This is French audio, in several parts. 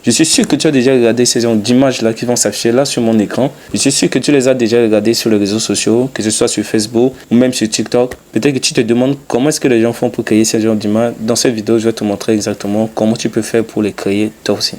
Je suis sûr que tu as déjà regardé ces genres d'images là qui vont s'afficher là sur mon écran. Je suis sûr que tu les as déjà regardées sur les réseaux sociaux, que ce soit sur Facebook ou même sur TikTok. Peut-être que tu te demandes comment est-ce que les gens font pour créer ces genres d'images. Dans cette vidéo, je vais te montrer exactement comment tu peux faire pour les créer toi aussi.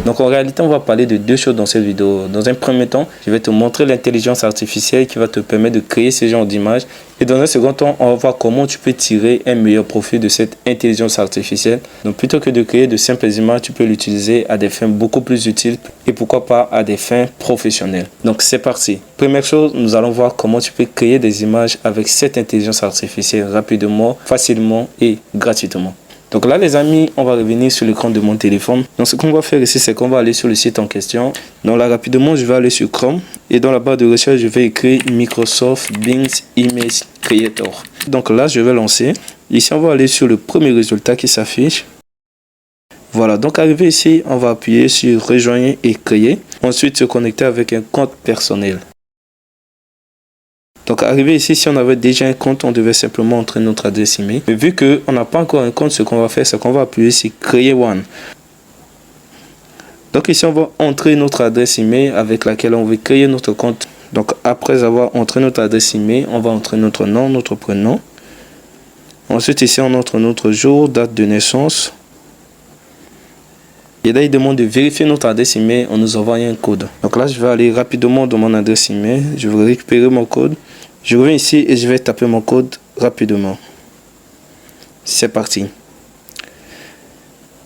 Donc en réalité, on va parler de deux choses dans cette vidéo. Dans un premier temps, je vais te montrer l'intelligence artificielle qui va te permettre de créer ces genres d'images. Et dans un second temps, on va voir comment tu peux tirer un meilleur profit de cette intelligence artificielle. Donc plutôt que de créer de simples images, tu peux l'utiliser à des fins beaucoup plus utiles et pourquoi pas à des fins professionnelles. Donc c'est parti. Première chose, nous allons voir comment tu peux créer des images avec cette intelligence artificielle rapidement, facilement et gratuitement. Donc là les amis, on va revenir sur l'écran de mon téléphone. Donc ce qu'on va faire ici, c'est qu'on va aller sur le site en question. Donc là rapidement, je vais aller sur Chrome et dans la barre de recherche, je vais écrire Microsoft Bing Image Creator. Donc là, je vais lancer. Ici, on va aller sur le premier résultat qui s'affiche. Voilà, donc arrivé ici, on va appuyer sur rejoindre et créer. Ensuite, se connecter avec un compte personnel. Donc arrivé ici, si on avait déjà un compte, on devait simplement entrer notre adresse email. Mais vu qu'on n'a pas encore un compte, ce qu'on va faire, c'est qu'on va appuyer sur créer one. Donc ici, on va entrer notre adresse email avec laquelle on veut créer notre compte. Donc après avoir entré notre adresse email, on va entrer notre nom, notre prénom. Ensuite ici, on entre notre jour, date de naissance. Et là, il demande de vérifier notre adresse email en nous envoyant un code. Donc là, je vais aller rapidement dans mon adresse email. Je vais récupérer mon code. Je reviens ici et je vais taper mon code rapidement. C'est parti.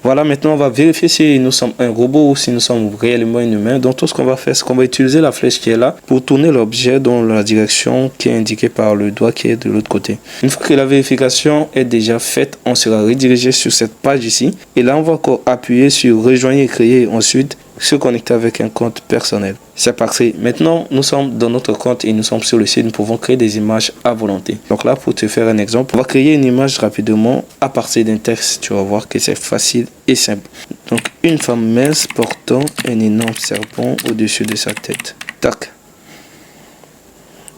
Voilà, maintenant on va vérifier si nous sommes un robot ou si nous sommes réellement un humain. Donc tout ce qu'on va faire, c'est qu'on va utiliser la flèche qui est là pour tourner l'objet dans la direction qui est indiquée par le doigt qui est de l'autre côté. Une fois que la vérification est déjà faite, on sera redirigé sur cette page ici. Et là, on va encore appuyer sur rejoindre et créer. Ensuite, se connecter avec un compte personnel. C'est parti. Maintenant, nous sommes dans notre compte et nous sommes sur le site. Nous pouvons créer des images à volonté. Donc là, pour te faire un exemple, on va créer une image rapidement à partir d'un texte. Tu vas voir que c'est facile et simple. Donc, une femme mince portant un énorme serpent au-dessus de sa tête. Tac.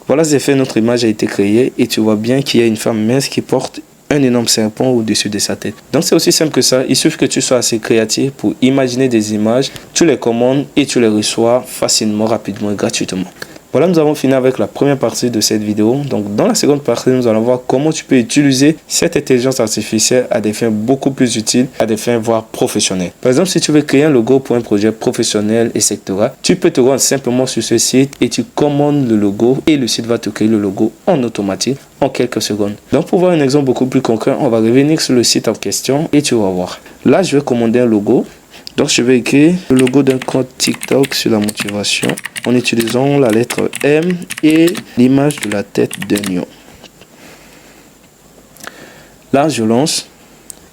Voilà, c'est fait. Notre image a été créée et tu vois bien qu'il y a une femme mince qui porte un énorme serpent au-dessus de sa tête. Donc c'est aussi simple que ça. Il suffit que tu sois assez créatif pour imaginer des images. Tu les commandes et tu les reçois facilement, rapidement et gratuitement. Voilà, nous avons fini avec la première partie de cette vidéo. Donc dans la seconde partie, nous allons voir comment tu peux utiliser cette intelligence artificielle à des fins beaucoup plus utiles, à des fins voire professionnelles. Par exemple, si tu veux créer un logo pour un projet professionnel, etc., tu peux te rendre simplement sur ce site et tu commandes le logo et le site va te créer le logo en automatique en quelques secondes. Donc pour voir un exemple beaucoup plus concret, on va revenir sur le site en question et tu vas voir. Là, je vais commander un logo. Donc je vais écrire le logo d'un compte TikTok sur la motivation en utilisant la lettre M et l'image de la tête d'un lion. Là, je lance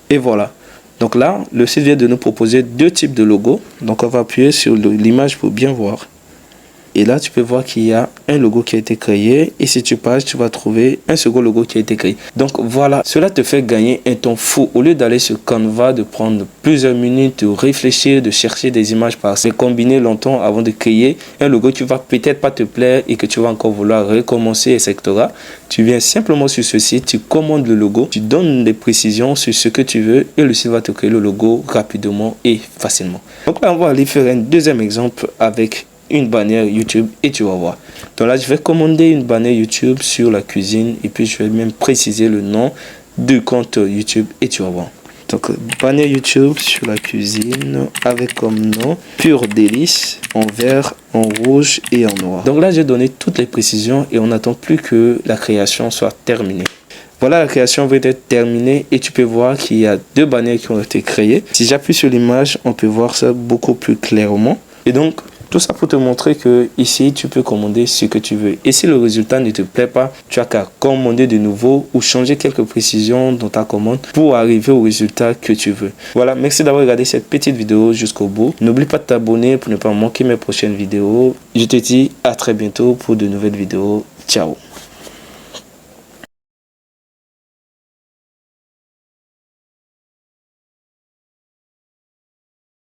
et voilà. Donc là, le site vient de nous proposer deux types de logos. Donc on va appuyer sur l'image pour bien voir. Et là, tu peux voir qu'il y a un logo qui a été créé. Et si tu passes, tu vas trouver un second logo qui a été créé. Donc voilà, cela te fait gagner un temps fou. Au lieu d'aller sur Canva, de prendre plusieurs minutes, de réfléchir, de chercher des images par se combiner longtemps avant de créer un logo qui va peut-être pas te plaire et que tu vas encore vouloir recommencer, etc. Tu viens simplement sur ce site, tu commandes le logo, tu donnes des précisions sur ce que tu veux et le site va te créer le logo rapidement et facilement. Donc là, on va aller faire un deuxième exemple avec une bannière YouTube et tu vas voir. Donc là, je vais commander une bannière YouTube sur la cuisine et puis je vais même préciser le nom du compte YouTube et tu vas voir. Donc bannière YouTube sur la cuisine avec comme nom Pur Délice en vert, en rouge et en noir. Donc là, j'ai donné toutes les précisions et on n'attend plus que la création soit terminée. Voilà, la création va être terminée et tu peux voir qu'il y a deux bannières qui ont été créées. Si j'appuie sur l'image, on peut voir ça beaucoup plus clairement. Et donc, tout ça pour te montrer que ici, tu peux commander ce que tu veux. Et si le résultat ne te plaît pas, tu as qu'à commander de nouveau ou changer quelques précisions dans ta commande pour arriver au résultat que tu veux. Voilà, merci d'avoir regardé cette petite vidéo jusqu'au bout. N'oublie pas de t'abonner pour ne pas manquer mes prochaines vidéos. Je te dis à très bientôt pour de nouvelles vidéos. Ciao.